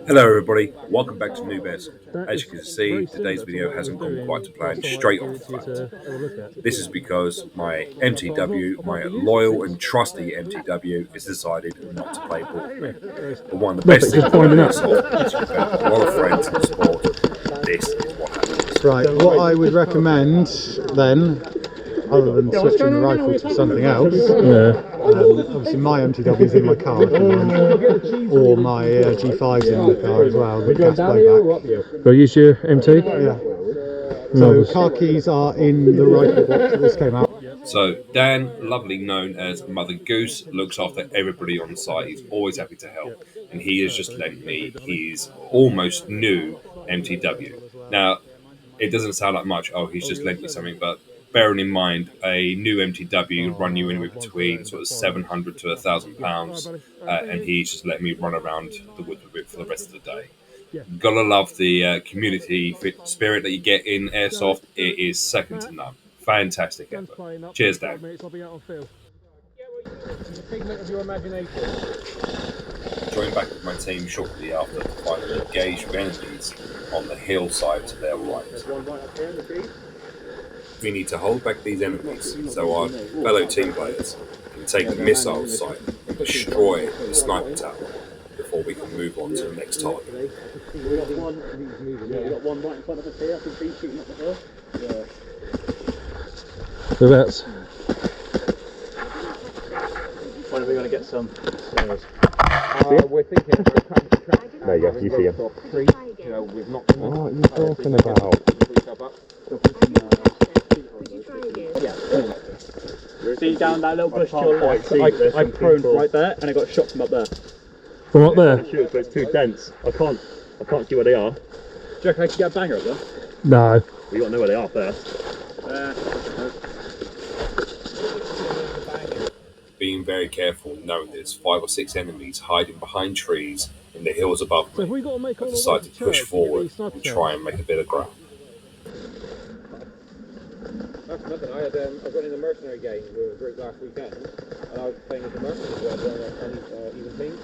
Hello everybody, welcome back to Noob Airsoft. As you can see, today's video hasn't gone quite to plan straight off the bat. This is because my MTW, my loyal and trusty MTW, has decided not to play ball with me. But one of the best things about Airsoft is you've got a lot of friends in the sport. This is what happens. Right, what I would recommend then, other than switching the rifle to something else, obviously my MTW is in my car, or my G5's in the car as well, with gas blowback. Go use your MT? Yeah. So car keys are in the rifle box that this came out. So Dan, lovely known as Mother Goose, looks after everybody on site. He's always happy to help, and he has just lent me his almost new MTW. Now, it doesn't sound like much, oh, he's just lent me something, but bearing in mind, a new MTW run you in between sort of 700 to £1,000, and he's just let me run around the woods with it for the rest of the day. Gotta love the community spirit that you get in Airsoft. It is second to none. Fantastic effort. Cheers, Dan. Joined back with my team shortly after to finally engage with enemies on the hillside to their right. We need to hold back these enemies so our fellow team players can take the missile site and destroy the sniper tower before we can move on to the next target. We got one right in front of us here. I can see shooting up the hill. Yeah. So that's. When are we going to get some stairs? We're thinking of trying to track. There you go, you see him. You know, we've not. What are you talking about? See down that little bush to your left. I pruned right there and I got shot from up there. From up there? Shoot, but it's too dense. I can't see where they are. Do you reckon I can get a banger up there? No. Well, you got to know where they are first. Being very careful, knowing there's 5 or 6 enemies hiding behind trees in the hills above me, I decided to push forward and try and make a bit of ground. That's nothing. I was running a mercenary game with a group last weekend, and I was playing as a mercenary who had an even team,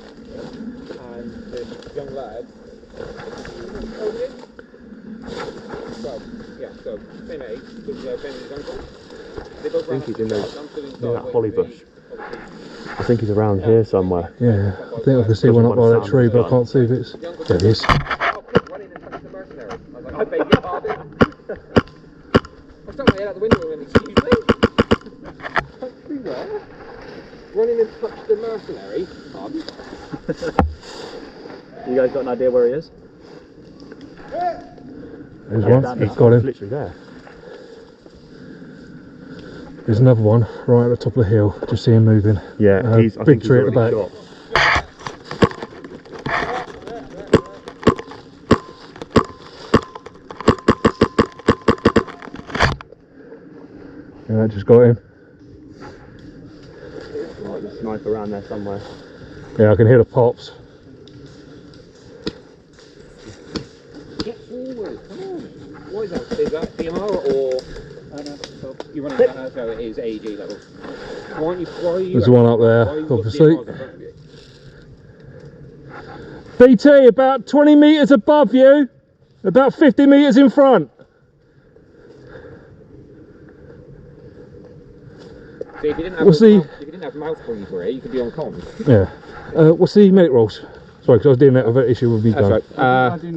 and this young lad. Well, yeah, so same age, with Ben and his uncle. They both ran up to that holly bush. I think he's around here somewhere. Yeah, I think I can see one up by that tree, but I can't see if it's. There it is. running and touched the mercenary. I was like, I beg your pardon. I stuck my head out the window and excuse me. Country where? Running and touched the mercenary. Pardon? You guys got an idea where he is? There's one. He's got him. Literally there. There's another one right at the top of the hill. Just see him moving. Yeah, I big think tree at the back. Shot. Yeah, just got him. Right, the sniper around there somewhere. Yeah, I can hear the pops. Get forward, come on. What is that? Is that DMR or? You're running that, so it is AEG level. Why are you There's one up there, obviously. BT, about 20 metres above you, about 50 metres in front. So if you didn't have mouth breathe, you could be on comms. Yeah. What's the medic rolls? Sorry, because I was dealing with an issue with me. That's right.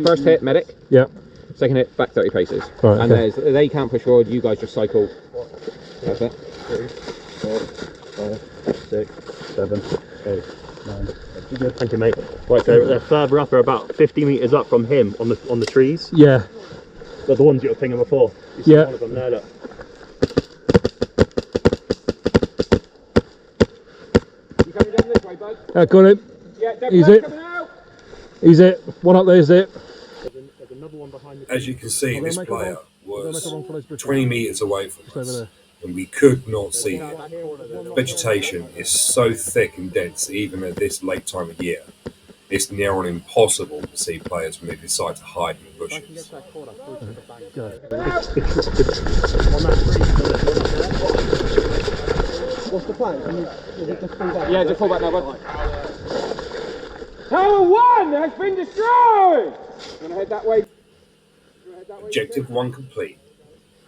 First hit, medic. Yeah. Second hit, back 30 paces. Right, and okay. they can't push forward, you guys just cycle. That's it. 3, 4, 5, 6, 7, 8, 9. Thank you, mate. Right, so they're further up. They're about 50 metres up from him on the trees. Yeah. They're the ones you were pinging before. You see one of them there, look. You coming down this way, bud? Got him. Yeah, He's it. Coming out. He's it. One up there is it. There's another one behind the As you can see, this player was 20 metres away from us, and we could not see him. The vegetation is so thick and dense, even at this late time of year. It's near on impossible to see players when they decide to hide in the bushes. On that tree, flat, can you just fall back? Yeah, just fall back now, bud. Tower 1 has been destroyed! You want to head that way? Objective 1 complete.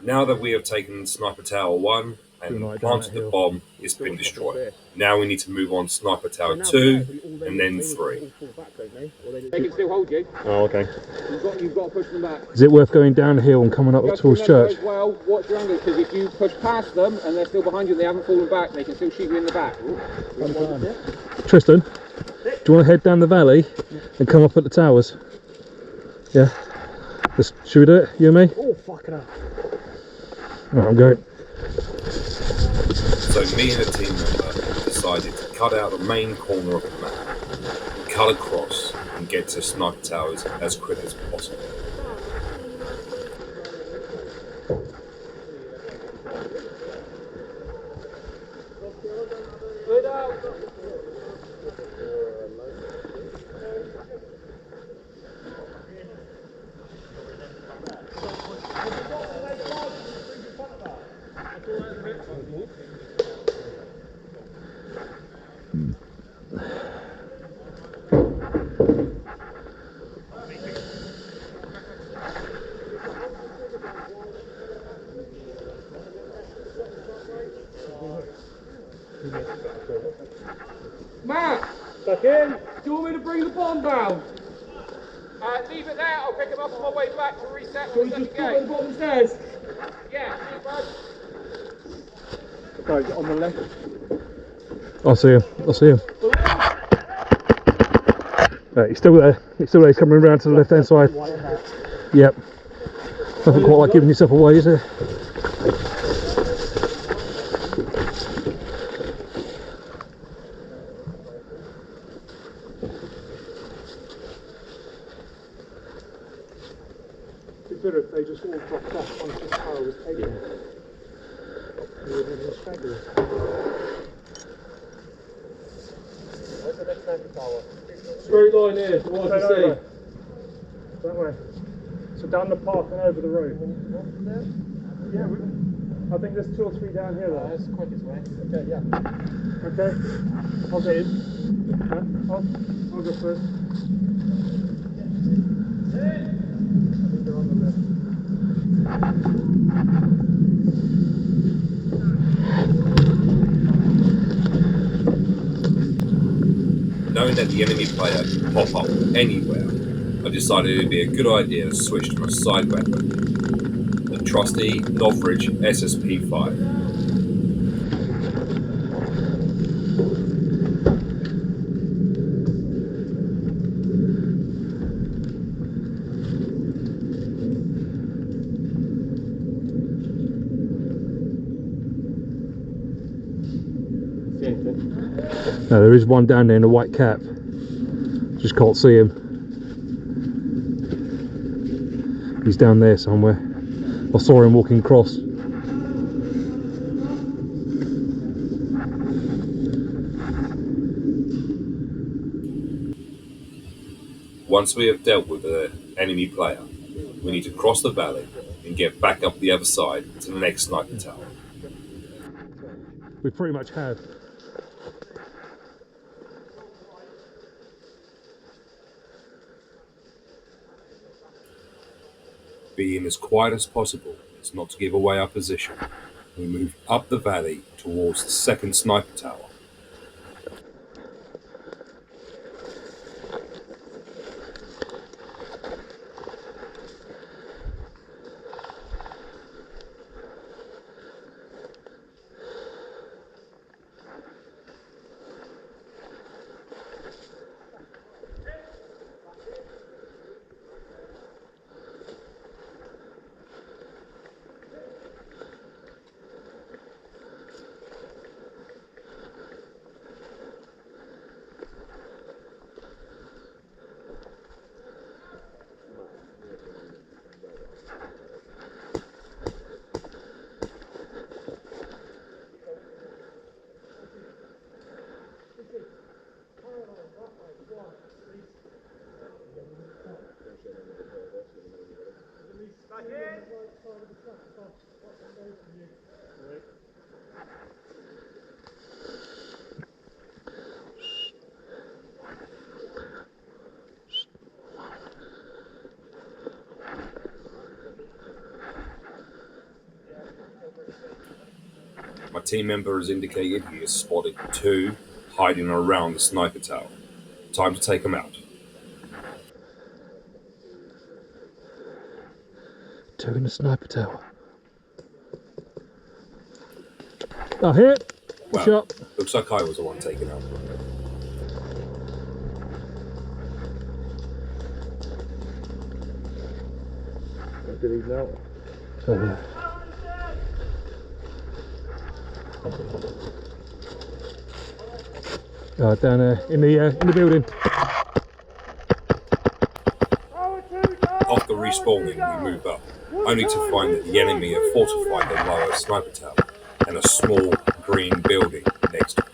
Now that we have taken Sniper Tower 1 and planted the bomb, it's been destroyed. Now we need to move on to Sniper Tower 2 and then 3. They can still hold you. Oh, okay. You've got to push them back. Is it worth going down the hill and coming up You have to towards remember church? as well, watch your angle, because if you push past them and they're still behind you and they haven't fallen back, they can still shoot you in the back. Tristan, do you want to head down the valley and come up at the towers? Yeah. Should we do it, you and me? Oh, fucking hell. Right, I'm going. So me and a team member decided to cut out the main corner of the map, cut across and get to Sniper Towers as quick as possible. Matt! Back in! Do you want me to bring the bomb down? Leave it there, I'll pick him up on my way back to reset for the second gate. Just put the stairs? Yeah, bud. Go on the left. I'll see him. I'll see him. Right, he's still there. He's still there. He's coming around to the left hand side. Yep. Nothing quite like giving yourself away, is there? Consider if they just all dropped off once this tower was taken. You would have been struggling. Where's the next sniper tower? Straight line here, what I can see. That way. So down the path and over the road. Yeah, I think there's 2 or 3 down here though. That's the quickest way. Okay, yeah. Okay. I'll go in. I'll go first. I think they're on the left. Knowing that the enemy player can pop up anywhere, I decided it'd be a good idea to switch to my side weapon, the trusty Northridge SSP-5. No, there is one down there in a white cap. Just can't see him. He's down there somewhere. I saw him walking across. Once we have dealt with the enemy player, we need to cross the valley and get back up the other side to the next sniper tower. We pretty much have. Being as quiet as possible is not to give away our position. We move up the valley towards the second sniper tower. team member has indicated he has spotted 2 hiding around the sniper tower. Time to take them out. 2 in the sniper tower. Oh, here. Well, Shot. looks like I was the one taken out. Oh, down there in the building. After respawning, we move up, only to find that the enemy have fortified the lower sniper tower and a small green building next to it.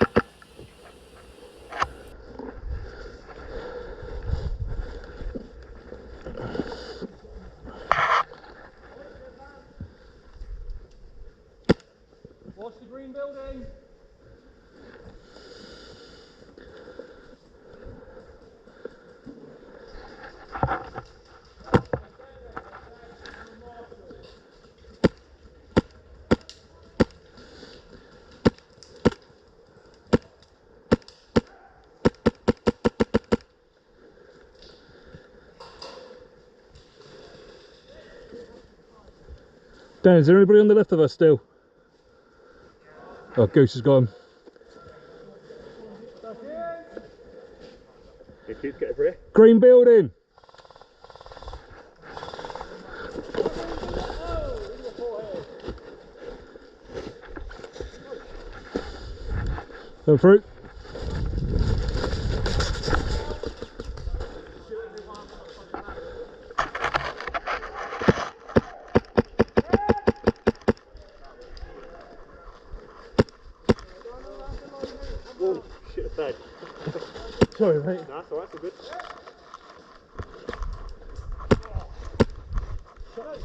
Watch the green building. Dan, is there anybody on the left of us still? Oh, Goose has gone. Get over here. Green building. Come through. Oh, shit, it's dead. Sorry, mate. That's alright, it's all good.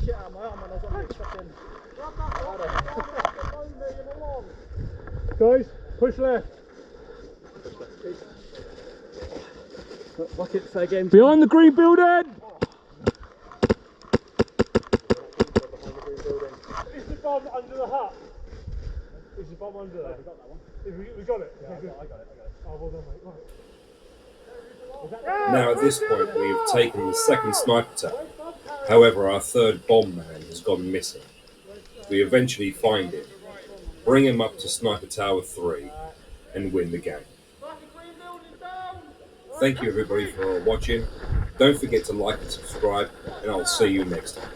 Shit out of my arm and I was on the fucking... Guys, push left. What's it say again? Behind the green building. Is the bomb under the hut? Is the bomb under there? We got that one. We got it? Yeah, I got it. Oh, well done, mate. Right. Now at this point we have taken the second sniper tower. However, our third bomb man has gone missing. We eventually find him, bring him up to sniper tower 3 and win the game. Thank you everybody for watching. Don't forget to like and subscribe, and I'll see you next time.